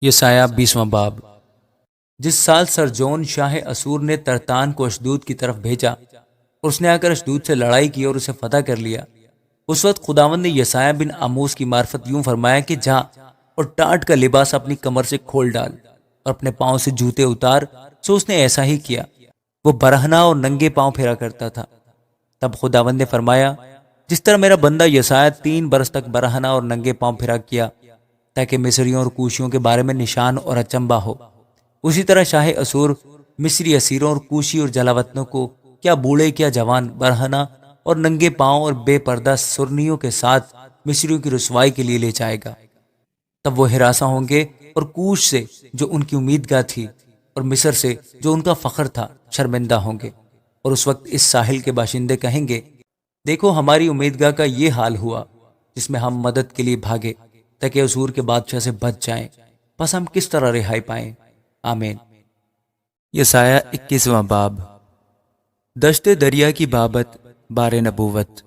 یسایہ 20واں باب۔ جس سال سر جون شاہ اسور نے ترتان کو اشدود کی طرف بھیجا اور اس نے آ کر اشدود سے لڑائی کی اور اسے فتح کر لیا، اس وقت خداوند نے یسایہ بن آموس کی معرفت یوں فرمایا کہ جا اور ٹاٹ کا لباس اپنی کمر سے کھول ڈال اور اپنے پاؤں سے جوتے اتار۔ سو اس نے ایسا ہی کیا، وہ برہنہ اور ننگے پاؤں پھرا کرتا تھا۔ تب خداوند نے فرمایا، جس طرح میرا بندہ یسایہ 3 برس تک برہنہ اور ننگے پاؤں پھرا کیا تاکہ مصریوں اور کوشیوں کے بارے میں نشان اور اچنبا ہو، اسی طرح شاہ اسور مصری اسیروں اور کوشی اور جلاوطنوں کو، کیا بوڑھے کیا جوان، برہنہ اور ننگے پاؤں اور بے پردہ سرنیوں کے ساتھ مصریوں کی رسوائی کے لیے لے جائے گا۔ تب وہ ہراساں ہوں گے اور کوش سے جو ان کی امیدگاہ تھی اور مصر سے جو ان کا فخر تھا شرمندہ ہوں گے۔ اور اس وقت اس ساحل کے باشندے کہیں گے، دیکھو ہماری امیدگاہ کا یہ حال ہوا جس میں ہم مدد کے لیے بھاگے تاکہ اسور کے بادشاہ سے بچ جائیں، پس ہم کس طرح رہائی پائیں؟ آمین۔ یسایہ 21واں باب۔ دشت دریا کی بابت بار نبوت۔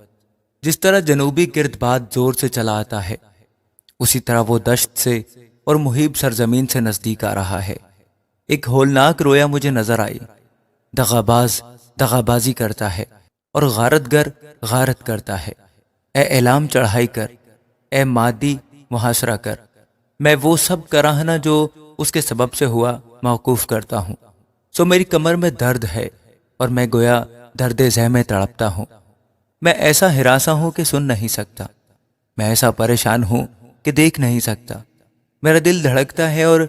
جس طرح جنوبی گرد باد زور سے چلا آتا ہے، اسی طرح وہ دشت سے اور محیب سرزمین سے نزدیک آ رہا ہے۔ ایک ہولناک رویا مجھے نظر آئی، دغاباز دغابازی کرتا ہے اور غارت گر غارت کرتا ہے۔ اے اعلام چڑھائی کر، اے مادی محاصرہ کر۔ میں وہ سب کراہنا جو اس کے سبب سے ہوا موقوف کرتا ہوں۔ سو میری کمر میں درد ہے اور میں گویا درد ذہ میں تڑپتا ہوں۔ میں ایسا ہراساں ہوں کہ سن نہیں سکتا، میں ایسا پریشان ہوں کہ دیکھ نہیں سکتا۔ میرا دل دھڑکتا ہے اور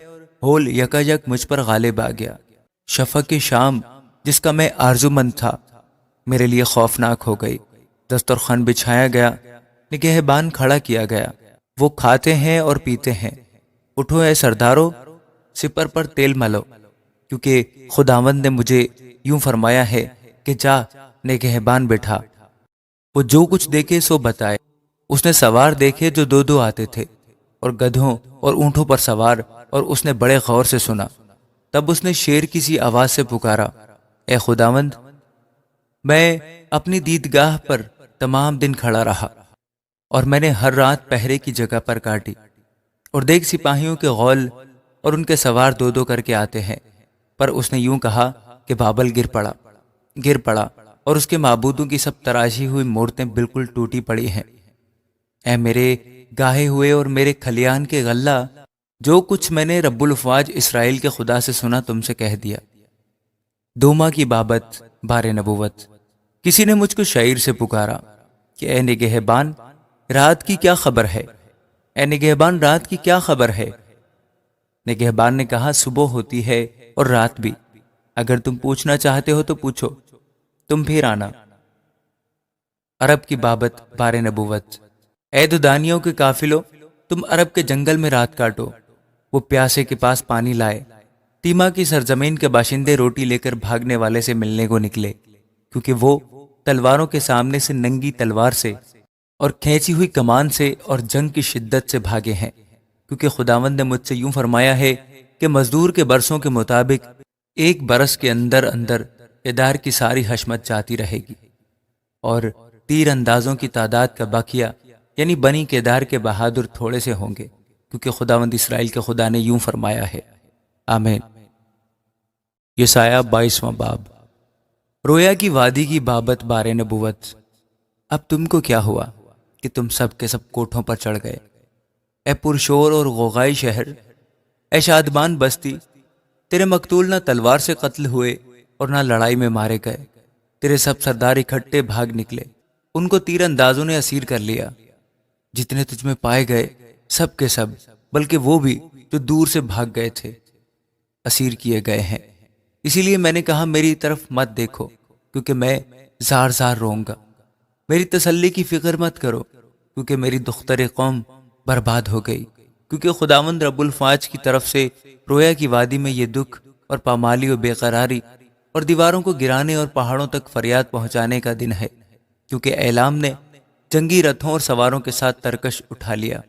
ہول یکا یک مجھ پر غالب آ گیا۔ شفق شام جس کا میں آرزومند تھا میرے لیے خوفناک ہو گئی۔ دسترخوان بچھایا گیا، نگہبان کھڑا کیا گیا، وہ کھاتے ہیں اور پیتے ہیں۔ اٹھو اے سردارو، سپر پر تیل ملو، کیونکہ خداوند نے مجھے یوں فرمایا ہے کہ جا نگہبان بٹھا۔ وہ جو کچھ دیکھے سو بتائے۔ اس نے سوار دیکھے جو 2 آتے تھے اور گدھوں اور اونٹوں پر سوار، اور اس نے بڑے غور سے سنا۔ تب اس نے شیر کی سی آواز سے پکارا، اے خداوند، میں اپنی دیدگاہ پر تمام دن کھڑا رہا اور میں نے ہر رات پہرے کی جگہ پر کاٹی، اور دیکھ سپاہیوں کے غول اور ان کے سوار 2 کر کے آتے ہیں۔ پر اس نے یوں کہا کہ بابل گر پڑا اور اس کے معبودوں کی سب تراشی ہوئی مورتیں بالکل ٹوٹی پڑی ہیں۔ اے میرے گاہے ہوئے اور میرے کھلیان کے غلہ، جو کچھ میں نے رب الافواج اسرائیل کے خدا سے سنا تم سے کہہ دیا۔ دوما کی بابت بار نبوت۔ کسی نے مجھ کو شعیر سے پکارا کہ اے نگہبان، رات کی کیا خبر ہے؟ اے نگہبان، رات کی کیا خبر ہے؟ نگہبان نے کہا، صبح ہوتی ہے اور رات بھی، اگر تم پوچھنا چاہتے ہو تو پوچھو، تم پھر آنا۔ عرب کی بابت بار نبوت۔ اے ددانیوں کے قافلوں، تم عرب کے جنگل میں رات کاٹو۔ وہ پیاسے کے پاس پانی لائے۔ تیما کی سرزمین کے باشندے روٹی لے کر بھاگنے والے سے ملنے کو نکلے، کیونکہ وہ تلواروں کے سامنے سے ننگی تلوار سے اور کھینچی ہوئی کمان سے اور جنگ کی شدت سے بھاگے ہیں، کیونکہ خداوند نے مجھ سے یوں فرمایا ہے کہ مزدور کے برسوں کے مطابق 1 برس کے اندر اندر کیدار کی ساری حشمت جاتی رہے گی، اور تیر اندازوں کی تعداد کا بقیہ یعنی بنی کیدار کے بہادر تھوڑے سے ہوں گے، کیونکہ خداوند اسرائیل کے خدا نے یوں فرمایا ہے۔ آمین۔ یسایہ 22واں باب۔ رویا کی وادی کی بابت بار نبوت۔ اب تم کو کیا ہوا کہ تم سب کے سب کوٹھوں پر چڑھ گئے؟ اے پرشور اور غوغائی شہر، اے شادمان بستی، تیرے مقتول نہ تلوار سے قتل ہوئے اور نہ لڑائی میں مارے گئے۔ تیرے سب سردار اکٹھے بھاگ نکلے، ان کو تیر اندازوں نے اسیر کر لیا۔ جتنے تجھ میں پائے گئے سب کے سب، بلکہ وہ بھی جو دور سے بھاگ گئے تھے، اسیر کیے گئے ہیں۔ اسی لیے میں نے کہا میری طرف مت دیکھو، کیونکہ میں زار زار روں گا۔ میری تسلی کی فکر مت کرو، کیونکہ میری دختر قوم برباد ہو گئی، کیونکہ خداوند رب الفاج کی طرف سے رویا کی وادی میں یہ دکھ اور پامالی و بے قراری اور دیواروں کو گرانے اور پہاڑوں تک فریاد پہنچانے کا دن ہے، کیونکہ اعلام نے جنگی رتھوں اور سواروں کے ساتھ ترکش اٹھا لیا،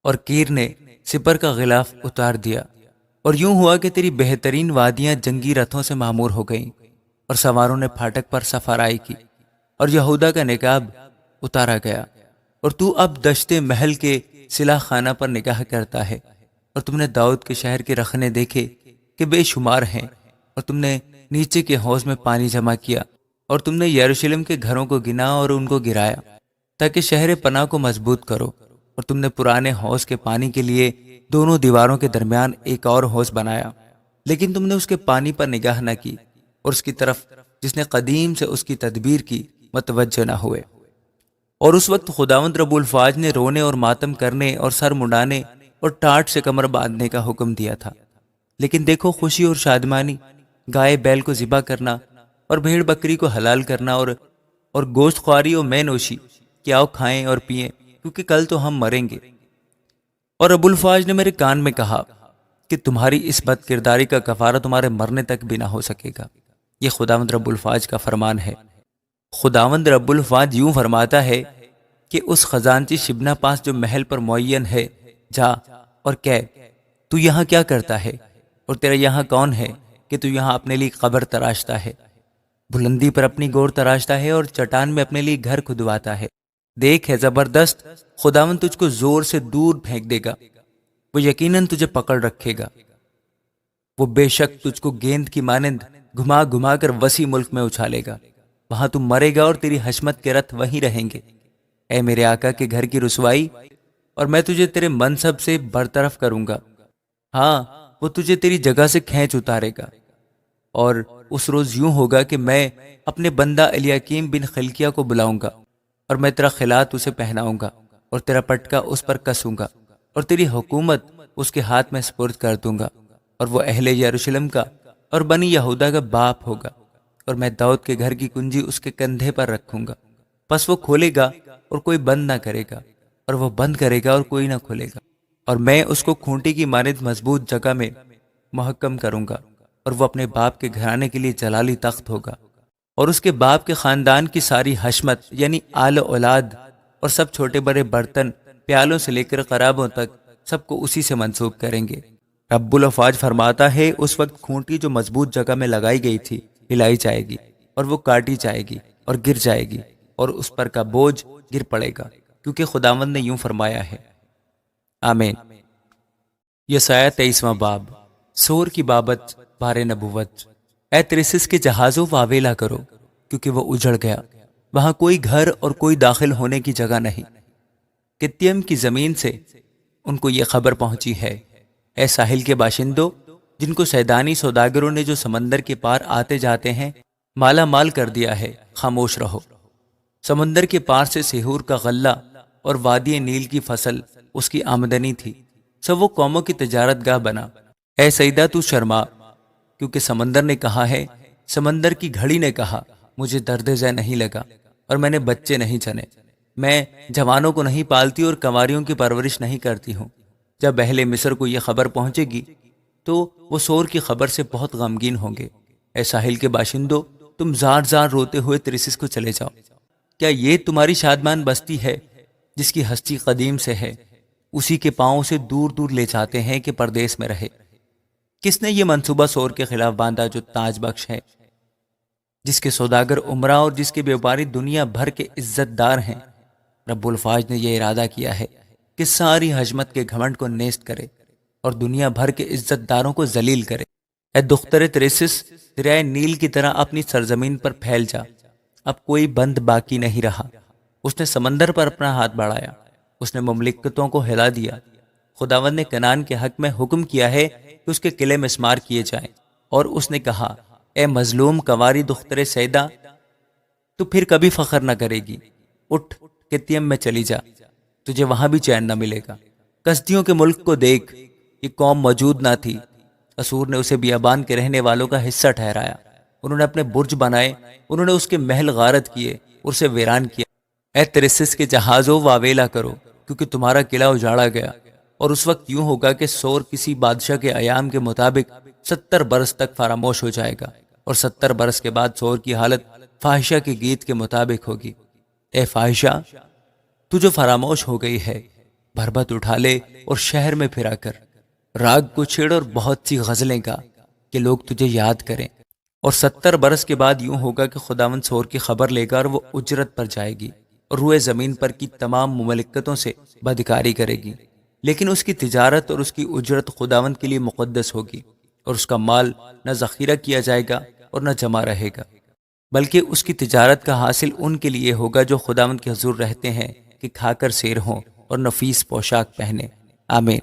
اور کیر نے سپر کا غلاف اتار دیا، اور یوں ہوا کہ تیری بہترین وادیاں جنگی رتھوں سے معمور ہو گئیں، اور سواروں نے پھاٹک پر سفارائی کی، اور یہودا کا نقاب اتارا گیا، اور تو اب دشت محل کے سلاح خانہ پر نگاہ کرتا ہے، اور تم نے داؤد کے شہر کے رخنے دیکھے کہ بے شمار ہیں، اور تم نے نیچے کے حوض میں پانی جمع کیا، اور تم نے یروشلم کے گھروں کو گنا اور ان کو گرایا تاکہ شہر پناہ کو مضبوط کرو، اور تم نے پرانے حوض کے پانی کے لیے دونوں دیواروں کے درمیان ایک اور حوض بنایا، لیکن تم نے اس کے پانی پر نگاہ نہ کی اور اس کی طرف جس نے قدیم سے اس کی تدبیر کی متوجہ نہ ہوئے۔ اور اس وقت خداوند رب الفاج نے رونے اور ماتم کرنے اور سر منڈانے اور ٹاٹ سے کمر باندھنے کا حکم دیا تھا، لیکن دیکھو خوشی اور شادمانی، گائے بیل کو ذبح کرنا اور بھیڑ بکری کو حلال کرنا اور گوشت خواری اور مے نوشی کہ آؤ کھائیں اور پئیں کیونکہ کل تو ہم مریں گے۔ اور ابو الفاج نے میرے کان میں کہا کہ تمہاری اس بد کرداری کا کفارہ تمہارے مرنے تک بھی نہ ہو سکے گا۔ یہ خداوند رب الفاج کا فرمان ہے۔ خداوند رب الفاج یوں فرماتا ہے کہ اس خزانچی شبنا پاس جو محل پر معین ہے، جا اور کہہ تو یہاں کیا کرتا ہے، اور تیرا یہاں کون ہے کہ تو یہاں اپنے لیے قبر تراشتا ہے، بلندی پر اپنی گور تراشتا ہے اور چٹان میں اپنے لیے گھر کھدواتا ہے۔ دیکھ ہے زبردست، خداوند تجھ کو زور سے دور پھینک دے گا، وہ یقیناً تجھے پکڑ رکھے گا، وہ بے شک تجھ کو گیند کی مانند گھما گھما کر وسیع ملک میں اچھالے گا، وہاں تم مرے گا اور تیری حشمت کے رتھ وہیں رہیں گے۔ اے میرے آقا کے گھر کی رسوائی، اور میں تجھے تیرے منصب سے برطرف کروں گا، ہاں وہ تجھے تیری جگہ سے کھینچ اتارے گا۔ اور اس روز یوں ہوگا کہ میں اپنے بندہ الیاکیم بن خلقیہ کو بلاؤں گا، اور میں تیرا خلات اسے پہناؤں گا اور تیرا پٹکا اس پر کسوں گا، اور تیری حکومت اس کے ہاتھ میں سپرد کر دوں گا، اور وہ اہل یروشلم کا اور بنی یہودا کا باپ ہوگا، اور میں داؤد کے گھر کی کنجی اس کے کندھے پر رکھوں گا، پس وہ کھولے گا اور کوئی بند نہ کرے گا، اور وہ بند کرے گا اور کوئی نہ کھولے گا، اور میں اس کو کھونٹی کی مانند مضبوط جگہ میں محکم کروں گا، اور وہ اپنے باپ کے گھرانے کے لیے جلالی تخت ہوگا، اور اس کے باپ کے خاندان کی ساری حشمت یعنی آل اولاد اور سب چھوٹے بڑے برتن پیالوں سے لے کر قرابوں تک سب کو اسی سے منسوب کریں گے۔ رب الافواج فرماتا ہے اس وقت کھونٹی جو مضبوط جگہ میں لگائی گئی تھی ہلائی جائے گی، اور وہ کاٹی جائے گی اور گر جائے گی، اور اس پر کا بوجھ گر پڑے گا، کیونکہ خداوند نے یوں فرمایا ہے۔ آمین۔ یسایہ 23واں باب۔ سور کی بابت بار نبوت۔ اے ترسس کے جہازوں واویلا کرو، کیونکہ وہ اجڑ گیا، وہاں کوئی گھر اور کوئی داخل ہونے کی جگہ نہیں۔ کتیم کی زمین سے ان کو یہ خبر پہنچی ہے۔ اے ساحل کے باشندوں، جن کو سیدانی سوداگروں نے جو سمندر کے پار آتے جاتے ہیں مالا مال کر دیا ہے، خاموش رہو۔ سمندر کے پار سے سیہور کا غلہ اور وادی نیل کی فصل اس کی آمدنی تھی، سب وہ قوموں کی تجارت گاہ بنا۔ اے سیدہ تو شرما، کیونکہ سمندر نے کہا ہے، سمندر کی گھڑی نے کہا، مجھے درد ذہ نہیں لگا اور میں نے بچے نہیں جنے، میں جوانوں کو نہیں پالتی اور کنواریوں کی پرورش نہیں کرتی ہوں۔ جب اہل مصر کو یہ خبر پہنچے گی تو وہ سور کی خبر سے بہت غمگین ہوں گے۔ اے ساحل کے باشندوں، تم زار زار روتے ہوئے ترسس کو چلے جاؤ۔ کیا یہ تمہاری شادمان بستی ہے جس کی ہستی قدیم سے ہے؟ اسی کے پاؤں سے دور دور لے جاتے ہیں کہ پردیس میں رہے۔ کس نے یہ منصوبہ سور کے خلاف باندھا جو تاج بخش ہے، جس کے سوداگر عمرہ اور جس کے بیوپاری دنیا بھر کے عزت دار ہیں؟ رب الفاج نے یہ ارادہ کیا ہے کہ ساری حشمت کے گھمنڈ کو نیست کرے اور دنیا بھر کے عزت داروں کو ذلیل کرے۔ اے دختر ترسس، دریائے نیل کی طرح اپنی سرزمین پر پھیل جا، اب کوئی بند باقی نہیں رہا۔ اس نے سمندر پر اپنا ہاتھ بڑھایا، اس نے مملکتوں کو ہلا دیا۔ خداوند نے کنعان کے حق میں حکم کیا ہے کہ اس کے قلعے مسمار کیے جائیں، اور اس نے کہا، اے مظلوم کنواری دختر سیدہ، تو پھر کبھی فخر نہ کرے گی۔ اٹھ کتیم میں چلی جا، تجھے وہاں بھی چین نہ ملے گا۔ کسدیوں کے ملک کو دیکھ، یہ قوم موجود نہ تھی، اسور نے اسے بیابان کے رہنے والوں کا حصہ ٹھہرایا۔ انہوں نے اپنے برج بنائے، انہوں نے اس کے محل غارت کیے اور اسے ویران کیا۔ اے ترسس کے جہازوں واویلا کرو، کیونکہ تمہارا قلعہ اجاڑا گیا۔ اور اس وقت یوں ہوگا کہ سور کسی بادشاہ کے ایام کے مطابق 70 برس تک فراموش ہو جائے گا، اور 70 برس کے بعد سور کی حالت فاحشہ کے گیت کے مطابق ہوگی۔ اے فاحشہ، تو جو فراموش ہو گئی ہے، بھربت اٹھا لے اور شہر میں پھرا کر، راگ کو چھیڑ اور بہت سی غزلیں گا کہ لوگ تجھے یاد کریں۔ اور 70 برس کے بعد یوں ہوگا کہ خداوند سور کی خبر لے گا اور وہ اجرت پر جائے گی اور روئے زمین پر کی تمام مملکتوں سے بدکاری کرے گی۔ لیکن اس کی تجارت اور اس کی اجرت خداوند کے لیے مقدس ہوگی، اور اس کا مال نہ ذخیرہ کیا جائے گا اور نہ جمع رہے گا، بلکہ اس کی تجارت کا حاصل ان کے لیے ہوگا جو خداوند کے حضور رہتے ہیں، کہ کھا کر سیر ہوں اور نفیس پوشاک پہنے۔ آمین۔